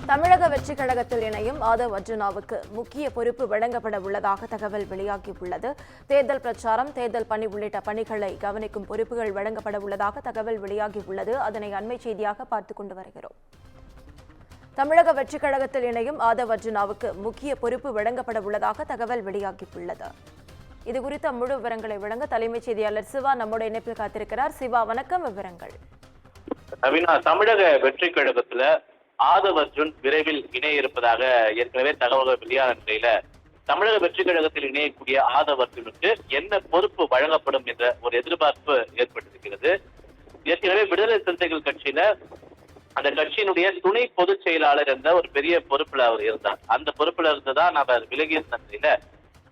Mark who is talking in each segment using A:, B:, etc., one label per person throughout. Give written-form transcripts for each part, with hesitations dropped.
A: தமிழக வெற்றிக் கழகத்தில் இணையும் ஆதவ் அர்ஜுனாவுக்கு முக்கிய பொறுப்பு வழங்கப்பட உள்ளதாக தகவல் வெளியாகியுள்ளது. தேர்தல் பிரச்சாரம், தேர்தல் பணி உள்ளிட்ட பணிகளை கவனிக்கும் பொறுப்புகள் வழங்கப்பட உள்ளதாக தகவல் வெளியாகியுள்ளது. அதனை அண்மை செய்தியாக பார்த்துக் கொண்டு வருகிறோம். தமிழக வெற்றிக் கழகத்தில் இணையும் ஆதவ் அர்ஜுனாவுக்கு முக்கிய பொறுப்பு வழங்கப்பட உள்ளதாக தகவல் வெளியாகியுள்ளது. இதுகுறித்த முழு விவரங்களை வழங்க தலைமைச் செய்தியாளர் சிவா நம்முடைய இணைப்பில் காத்திருக்கிறார். சிவா, வணக்கம். விவரங்கள்.
B: தமிழக வெற்றிக் கழகத்துல ஆதவ் அர்ஜுன் விரைவில் இணைய இருப்பதாக ஏற்கனவே தகவல்கள் வெளியான நிலையில தமிழக வெற்றிக் கழகத்தில் இணையக்கூடிய ஆதவ் அர்ஜுனுக்கு என்ன பொறுப்பு வழங்கப்படும் என்ற ஒரு எதிர்பார்ப்பு ஏற்பட்டிருக்கிறது. ஏற்கனவே விடுதலை சிறுத்தைகள் கட்சியில அந்த கட்சியினுடைய துணை பொதுச் செயலாளர் என்ற ஒரு பெரிய பொறுப்புல அவர் இருந்தார். அந்த பொறுப்புல இருந்துதான் அவர் விலகிய நிலையில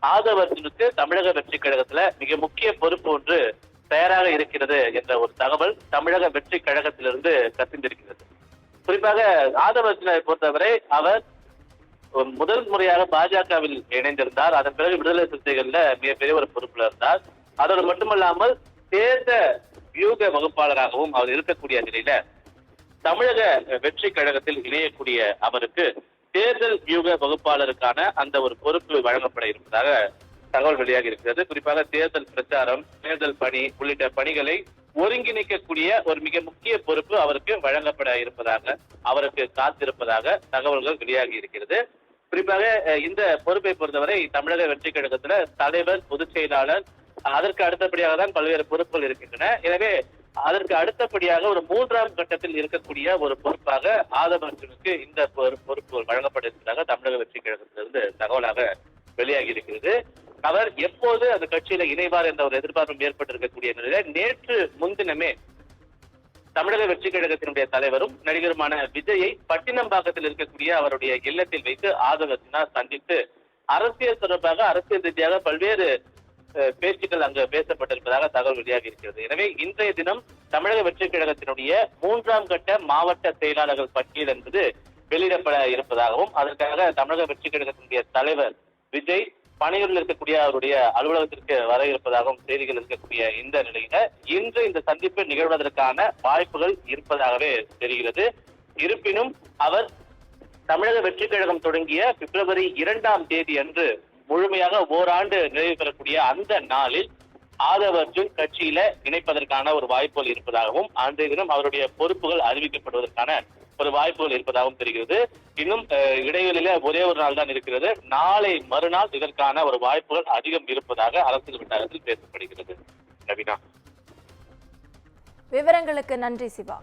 B: ஆதவ் அர்ஜுனுக்கு தமிழக வெற்றிக் கழகத்துல மிக முக்கிய பொறுப்பு ஒன்று தயாராக இருக்கிறது என்ற ஒரு தகவல் தமிழக வெற்றிக் கழகத்திலிருந்து கசிந்திருக்கிறது. குறிப்பாக ஆதவ் அர்ஜுனை பொறுத்தவரை அவர் முதல் முறையாக பாஜகவில் இணைந்திருந்தார். அதன் பிறகு விடுதலை சிறுத்தைகள்ல மிகப்பெரிய ஒரு பொறுப்புல இருந்தார். அதோடு மட்டுமல்லாமல் தேர்தல் வியூக வகுப்பாளராகவும் அவர் இருக்கக்கூடிய நிலையில தமிழக வெற்றி கழகத்தில் இணையக்கூடிய அவருக்கு தேர்தல் வியூக வகுப்பாளருக்கான அந்த ஒரு பொறுப்பு வழங்கப்பட இருப்பதாக தகவல் வெளியாகி இருக்கிறது. குறிப்பாக தேர்தல் பிரச்சாரம், தேர்தல் பணி உள்ளிட்ட பணிகளை ஒருங்கிணைக்கக்கூடிய ஒரு மிக முக்கிய பொறுப்பு அவருக்கு வழங்கப்பட இருப்பதாக, அவருக்கு காத்திருப்பதாக தகவல்கள் வெளியாகி இருக்கிறது. குறிப்பாக இந்த பொறுப்பை பொறுத்தவரை தமிழக வெற்றி கழகத்துல தலைவர், பொதுச் செயலாளர், அதற்கு அடுத்தபடியாக தான் பல்வேறு பொறுப்புகள் இருக்கின்றன. எனவே அதற்கு அடுத்தபடியாக ஒரு மூன்றாம் கட்டத்தில் இருக்கக்கூடிய ஒரு பொறுப்பாக ஆதவ் அர்ஜுனுக்கு இந்த பொறுப்பு வழங்கப்பட இருப்பதாக தமிழக வெற்றி கழகத்திலிருந்து தகவலாக வெளியாகி இருக்கிறது. அவர் எப்போது அந்த கட்சியில இணைவார் என்ற ஒரு எதிர்பார்ப்பும் ஏற்பட்டிருக்கக்கூடிய நிலையில நேற்று முன்தினமே தமிழக வெற்றி கழகத்தினுடைய தலைவரும் நடிகருமான விஜயை பட்டினம்பாக்கத்தில் இருக்கக்கூடிய அவருடைய இல்லத்தில் வைத்து ஆதவ் அர்ஜுனா சந்தித்து அரசியல் தொடர்பாக, அரசியல் ரீதியாக பல்வேறு பேச்சுக்கள் அங்கு பேசப்பட்டிருப்பதாக தகவல் வெளியாகி இருக்கிறது. எனவே இன்றைய தினம் தமிழக வெற்றி கழகத்தினுடைய மூன்றாம் கட்ட மாவட்ட செயலாளர்கள் பட்டியல் என்பது வெளியிடப்பட இருப்பதாகவும், அதற்காக தமிழக வெற்றி கழகத்தினுடைய தலைவர் விஜய் பணிகளில் இருக்கக்கூடிய அவருடைய அலுவலகத்திற்கு வர இருப்பதாகவும் செய்திகள் இருக்கக்கூடிய இந்த நிலையில இன்று இந்த சந்திப்பு நிகழ்வதற்கான வாய்ப்புகள் இருப்பதாகவே தெரிகிறது. இருப்பினும் அவர் தமிழக வெற்றி கழகம் தொடங்கிய பிப்ரவரி 2 அன்று முழுமையாக ஓராண்டு நிறைவு பெறக்கூடிய அந்த நாளில் ஆதவ் அர்ஜுன் கட்சியில இணைப்பதற்கான ஒரு வாய்ப்புகள் இருப்பதாகவும், அன்றைய தினம் அவருடைய பொறுப்புகள் அறிவிக்கப்படுவதற்கான ஒரு வாய்ப்புகள் இருப்பதாகவும் தெரிகிறது. இன்னும் இடைவெளியில ஒரே ஒரு நாள் தான் இருக்கிறது. நாளை மறுநாள் இதற்கான ஒரு வாய்ப்புகள் அதிகம் இருப்பதாக அரசியல் வட்டாரத்தில் பேசப்படுகிறது. நவீனா,
A: விவரங்களுக்கு நன்றி சிவா.